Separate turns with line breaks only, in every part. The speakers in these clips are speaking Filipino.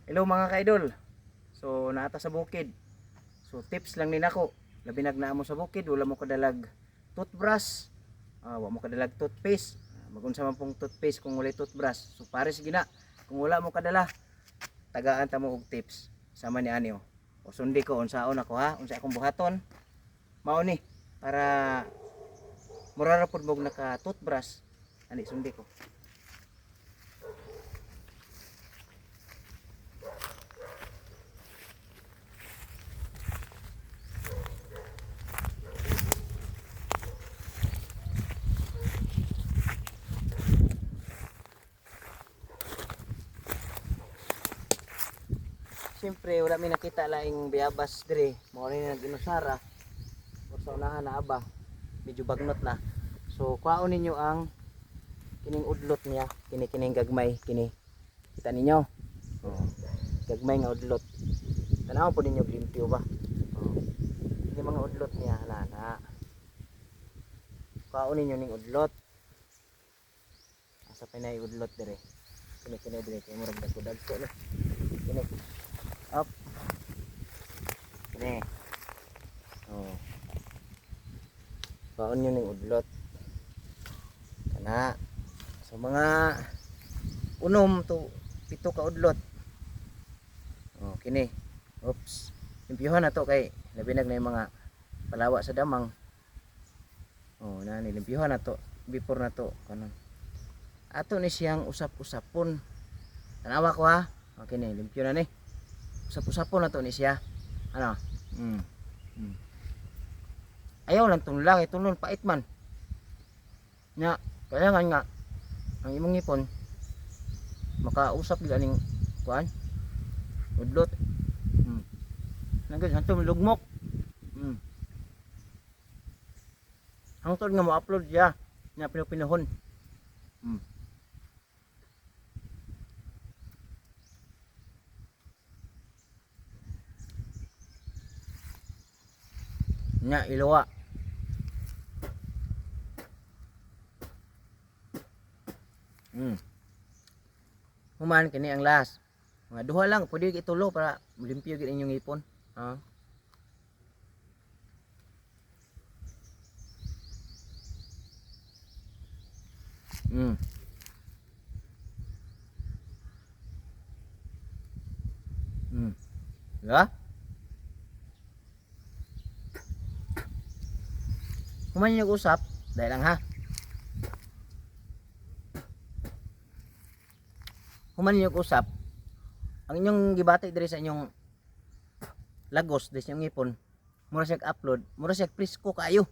Hello mga ka-idol. So naata sa bukid. So tips lang ni nako. Labi nagna mo sa bukid, wala mo kadalag toothbrush, wala mo kadalag toothpaste. Magunsa man pong toothpaste kung wala toothbrush. So pares gina. Kung wala mo kadala, tagaan ta mo og tips sama ni ani. O sundi ko unsaon ako ha, unsa akong buhaton. Mao ni para murara pud mo naka toothbrush. Ani sundi ko. Siyempre wala mi nakita laing bayabas dire, mao ni nag-inusara. O sa unahan na aba, medyo bagnot na. So kuhaon ninyo ang kining udlot niya, kining gagmay, kini. Kita ninyo? Oh, gagmay nga udlot. Tanaw po ninyo limpyo ba? Oh. Ini mga udlot niya na. Kuhaon ninyo ning udlot. Asa pa na udlot dire. Kini dire kay murag dagko no. Kini. Up. Kini. Oh. Kuhaon nyo ning udlot. Kana. So mga unom to 7 ka udlot. Oh, kini. Oops. Limpyuhan na to kay labinag na yung mga palawa sa damang. Oh, nani limpyuhan na to before na to kanon. Ato ni siyang usap-usapon. Tanawa ko ha. Okay ni, limpyo na ni. Usap-usapon na to ni siya. Ano? Ayaw lang tunlang, itulon pait man. Nya, kailangan nga ang imong ngipon makausap gid aning kuan. Udlot. Nagad hanto lugmok. Hangtod nga mo-upload siya nya pinuhon. Nya iluwa. Human kini ang last. Mga duha lang pwede itulo para limpyo gid inyong ipon. Ha? Ya? Human yung usap dahil lang ha. Human yung usap. Ang inyong gibati diri sa inyong lagos diri sa inyong ipon, mura siya upload, mura siya presko kayo.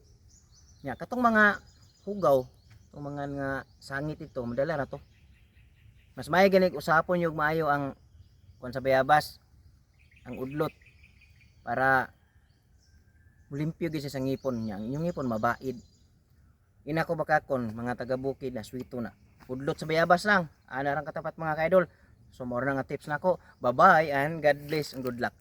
Nya katong mga hugaw, tong mga nga sangit ito, madala na to. Mas may ganig usapon yung maayo ang kon sa bayabas, ang udlot para limpyo gyud sa ngipon niya. Yung ngipon mabaid. Ina ko bakakon mga taga bukid na swito na. Udlot sa bayabas lang. Ana rang katapat mga ka-idol. So more na nga tips nako. Bye bye and God bless and good luck.